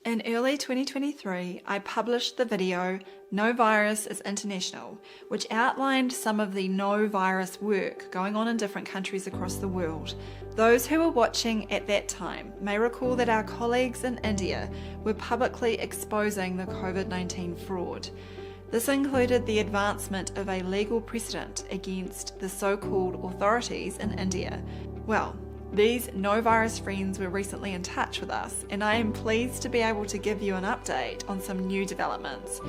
In early 2023, I published the video No Virus is International, which outlined some of the no virus work going on in different countries across the world. Those who were watching at that time may recall that our colleagues in India were publicly exposing the COVID-19 fraud. This included the advancement of a legal precedent against the so-called authorities in India. Well, these no-virus friends were recently in touch with us, and I am pleased to be able to give you an update on some new developments.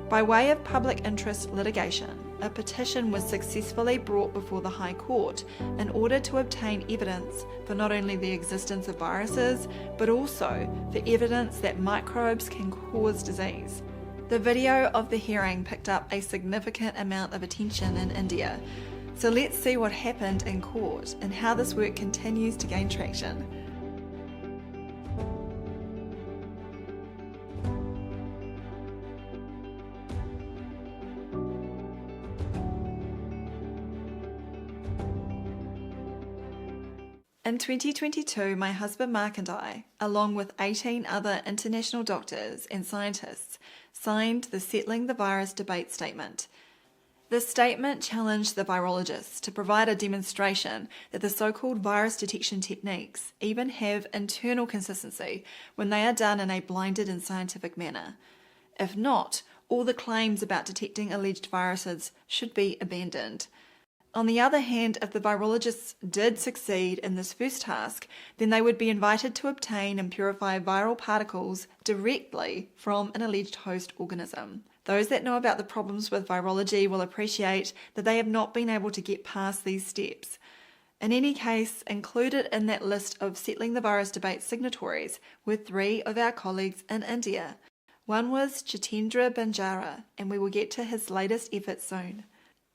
By way of public interest litigation, a petition was successfully brought before the High Court in order to obtain evidence for not only the existence of viruses, but also for evidence that microbes can cause disease. The video of the hearing picked up a significant amount of attention in India. So let's see what happened in court and how this work continues to gain traction. In 2022, my husband Mark and I, along with 18 other international doctors and scientists, signed the Settling the Virus debate statement. This statement challenged the virologists to provide a demonstration that the so-called virus detection techniques even have internal consistency when they are done in a blinded and scientific manner. If not, all the claims about detecting alleged viruses should be abandoned. On the other hand, if the virologists did succeed in this first task, then they would be invited to obtain and purify viral particles directly from an alleged host organism. Those that know about the problems with virology will appreciate that they have not been able to get past these steps. In any case, included in that list of Settling the Virus debate signatories were 3 of our colleagues in India. One was Jitendra Banjara, and we will get to his latest efforts soon.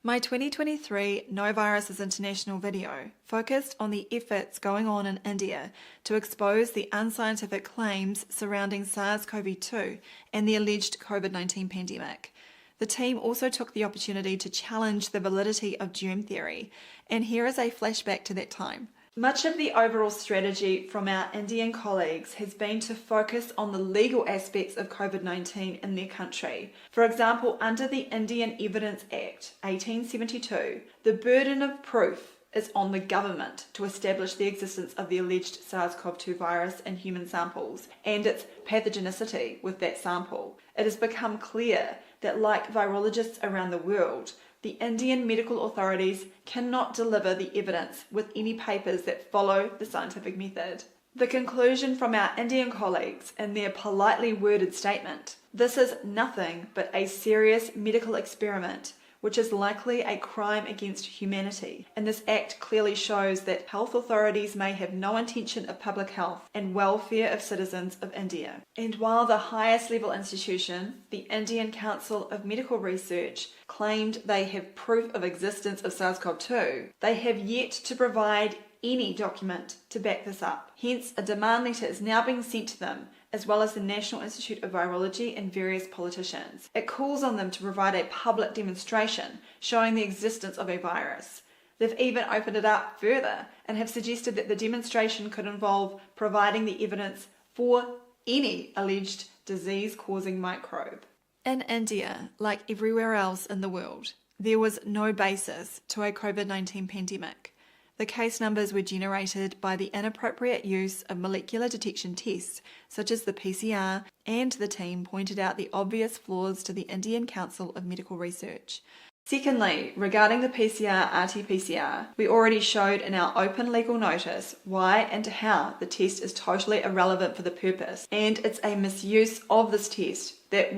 My 2023 No Virus is International video focused on the efforts going on in India to expose the unscientific claims surrounding SARS-CoV-2 and the alleged COVID-19 pandemic. The team also took the opportunity to challenge the validity of germ theory, and here is a flashback to that time. Much of the overall strategy from our Indian colleagues has been to focus on the legal aspects of COVID-19 in their country. For example, under the Indian Evidence Act 1872, the burden of proof is on the government to establish the existence of the alleged SARS-CoV-2 virus in human samples and its pathogenicity with that sample. It has become clear that, like virologists around the world, the Indian medical authorities cannot deliver the evidence with any papers that follow the scientific method. The conclusion from our Indian colleagues in their politely worded statement: this is nothing but a serious medical experiment, which is likely a crime against humanity. And this act clearly shows that health authorities may have no intention of public health and welfare of citizens of India. And while the highest level institution, the Indian Council of Medical Research, claimed they have proof of existence of SARS-CoV-2, they have yet to provide any document to back this up. Hence, a demand letter is now being sent to them, as well as the National Institute of Virology and various politicians. It calls on them to provide a public demonstration showing the existence of a virus. They've even opened it up further and have suggested that the demonstration could involve providing the evidence for any alleged disease-causing microbe. In India, like everywhere else in the world, there was no basis to a COVID-19 pandemic. The case numbers were generated by the inappropriate use of molecular detection tests, such as the PCR, and the team pointed out the obvious flaws to the Indian Council of Medical Research. Secondly, regarding the PCR-RT-PCR, we already showed in our open legal notice why and how the test is totally irrelevant for the purpose, and it's a misuse of this test that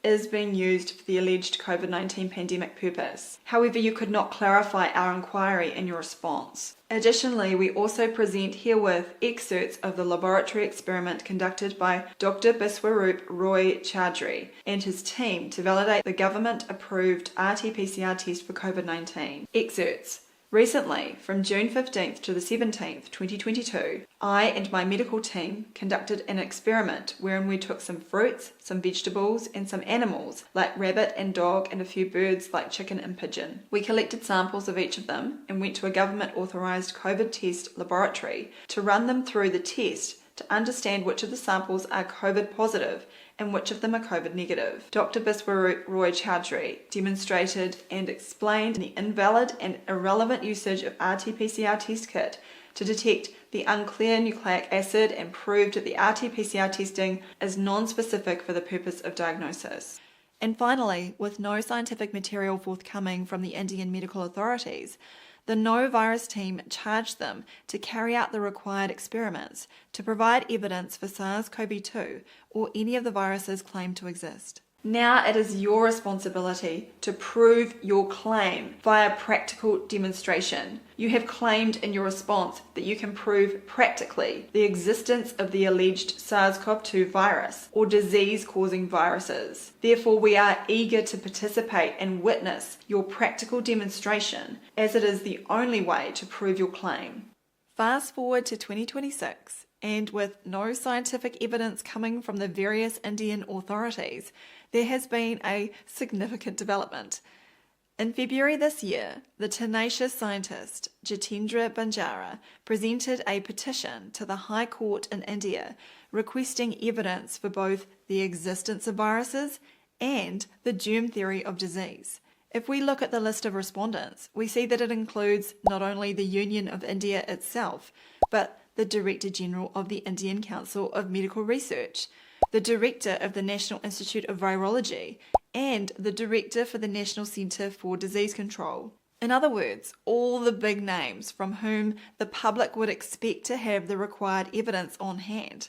is being used for the alleged COVID-19 pandemic purpose. However, you could not clarify our inquiry in your response. Additionally, we also present herewith excerpts of the laboratory experiment conducted by Dr. Biswaroop Roy Chaudhary and his team to validate the government-approved RT-PCR test for COVID-19. Excerpts. Recently, from June 15th to the 17th, 2022, I and my medical team conducted an experiment wherein we took some fruits, some vegetables, and some animals like rabbit and dog and a few birds like chicken and pigeon. We collected samples of each of them and went to a government-authorised COVID test laboratory to run them through the test to understand which of the samples are COVID positive and which of them are COVID negative. Dr. Biswa Roy Chowdhury demonstrated and explained the invalid and irrelevant usage of RT-PCR test kit to detect the unclear nucleic acid and proved that the RT-PCR testing is non-specific for the purpose of diagnosis. And finally, with no scientific material forthcoming from the Indian medical authorities, the No Virus team charged them to carry out the required experiments to provide evidence for SARS-CoV-2 or any of the viruses claimed to exist. Now it is your responsibility to prove your claim via practical demonstration. You have claimed in your response that you can prove practically the existence of the alleged SARS-CoV-2 virus or disease-causing viruses. Therefore, we are eager to participate and witness your practical demonstration, as it is the only way to prove your claim. Fast forward to 2026, and with no scientific evidence coming from the various Indian authorities, there has been a significant development. In February this year, the tenacious scientist Jitendra Banjara presented a petition to the High Court in India requesting evidence for both the existence of viruses and the germ theory of disease. If we look at the list of respondents, we see that it includes not only the Union of India itself, but the Director General of the Indian Council of Medical Research, the Director of the National Institute of Virology, and the Director for the National Centre for Disease Control. In other words, all the big names from whom the public would expect to have the required evidence on hand.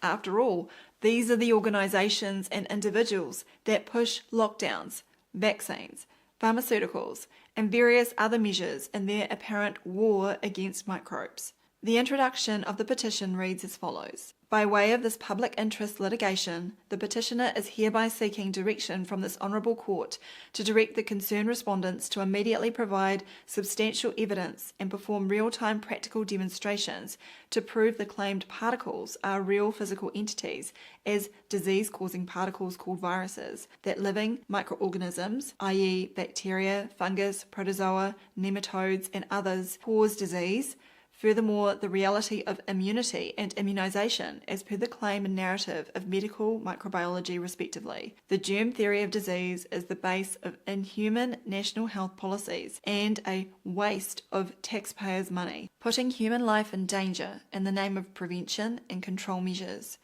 After all, these are the organisations and individuals that push lockdowns, vaccines, pharmaceuticals, and various other measures in their apparent war against microbes. The introduction of the petition reads as follows. By way of this public interest litigation, the petitioner is hereby seeking direction from this Honourable Court to direct the concerned respondents to immediately provide substantial evidence and perform real-time practical demonstrations to prove the claimed particles are real physical entities as disease-causing particles called viruses that living microorganisms, i.e. bacteria, fungus, protozoa, nematodes and others, cause disease. Furthermore, the reality of immunity and immunisation as per the claim and narrative of medical microbiology respectively. The germ theory of disease is the base of inhuman national health policies and a waste of taxpayers' money, putting human life in danger in the name of prevention and control measures.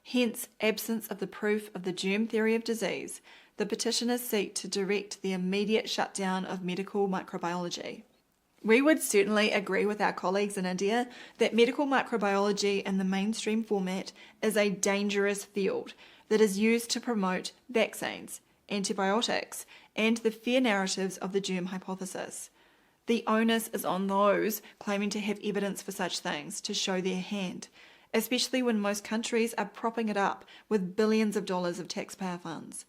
Hence, absence of the proof of the germ theory of disease, the petitioners seek to direct the immediate shutdown of medical microbiology. We would certainly agree with our colleagues in India that medical microbiology in the mainstream format is a dangerous field that is used to promote vaccines, antibiotics, and the fear narratives of the germ hypothesis. The onus is on those claiming to have evidence for such things to show their hand, especially when most countries are propping it up with billions of dollars of taxpayer funds.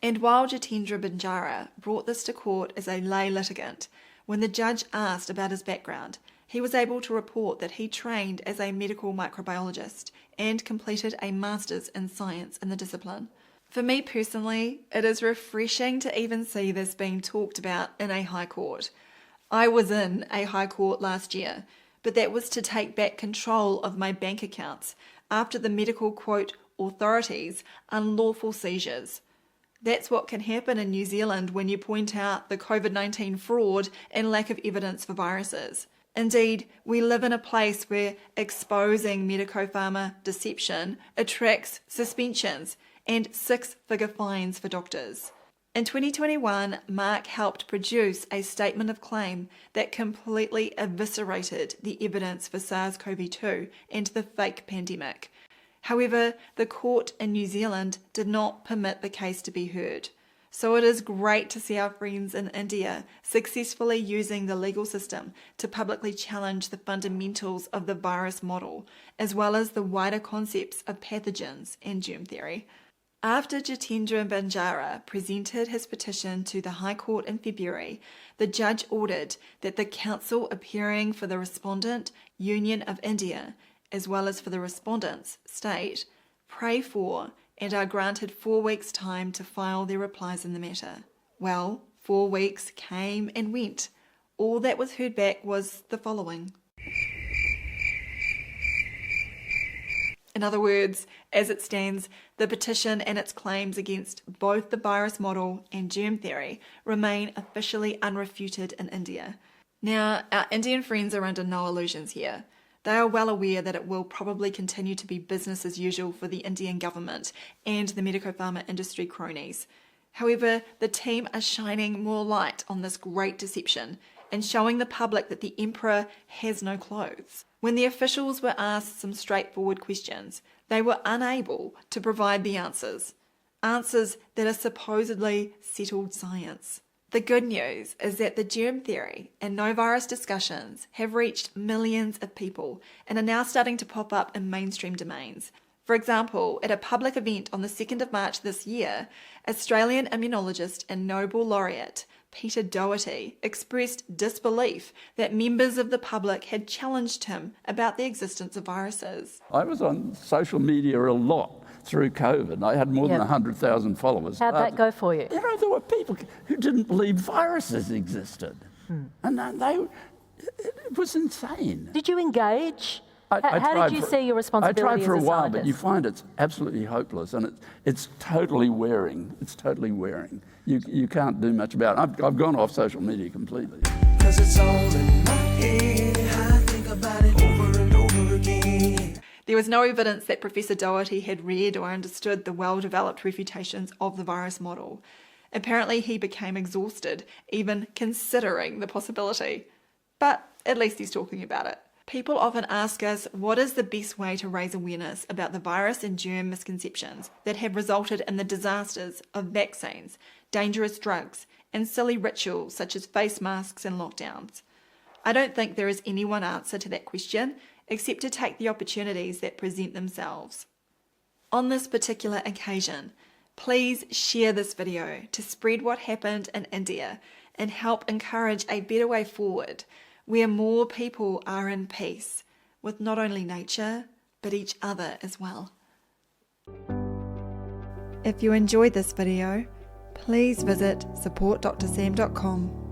And while Jitendra Banjara brought this to court as a lay litigant, when the judge asked about his background, he was able to report that he trained as a medical microbiologist and completed a master's in science in the discipline. For me personally, it is refreshing to even see this being talked about in a high court. I was in a high court last year, but that was to take back control of my bank accounts after the medical, quote, authorities' unlawful seizures. That's what can happen in New Zealand when you point out the COVID-19 fraud and lack of evidence for viruses. Indeed, we live in a place where exposing medico-pharma deception attracts suspensions and six-figure fines for doctors. In 2021, Mark helped produce a statement of claim that completely eviscerated the evidence for SARS-CoV-2 and the fake pandemic. However, the court in New Zealand did not permit the case to be heard. So it is great to see our friends in India successfully using the legal system to publicly challenge the fundamentals of the virus model, as well as the wider concepts of pathogens and germ theory. After Jitendra Banjara presented his petition to the High Court in February, the judge ordered that the counsel appearing for the respondent, Union of India, as well as for the respondents, state, pray for and are granted 4 weeks' time to file their replies in the matter. Well, 4 weeks came and went. All that was heard back was the following. In other words, as it stands, the petition and its claims against both the virus model and germ theory remain officially unrefuted in India. Now, our Indian friends are under no illusions here. They are well aware that it will probably continue to be business as usual for the Indian government and the medico-pharma industry cronies. However, the team are shining more light on this great deception and showing the public that the emperor has no clothes. When the officials were asked some straightforward questions, they were unable to provide the answers that are supposedly settled science. The good news is that the germ theory and no virus discussions have reached millions of people and are now starting to pop up in mainstream domains. For example, at a public event on the 2nd of March this year, Australian immunologist and Nobel laureate Peter Doherty expressed disbelief that members of the public had challenged him about the existence of viruses. I was on social media a lot through COVID. I had more than 100,000 followers. How'd that go for you? You know, there were people who didn't believe viruses existed. And it was insane. Did you engage? I How did you see your responsibility I tried for a as while, scientist? but you find it's absolutely hopeless, and it's totally wearing. It's totally wearing. You can't do much about it. I've gone off social media completely. 'Cause it's all in my head. I think about it over and over again. There was no evidence that Professor Doherty had read or understood the well-developed refutations of the virus model. Apparently he became exhausted even considering the possibility. But at least he's talking about it. People often ask us what is the best way to raise awareness about the virus and germ misconceptions that have resulted in the disasters of vaccines, dangerous drugs, and silly rituals such as face masks and lockdowns. I don't think there is any one answer to that question except to take the opportunities that present themselves. On this particular occasion, please share this video to spread what happened in India and help encourage a better way forward where more people are in peace with not only nature, but each other as well. If you enjoyed this video, please visit supportdrsam.com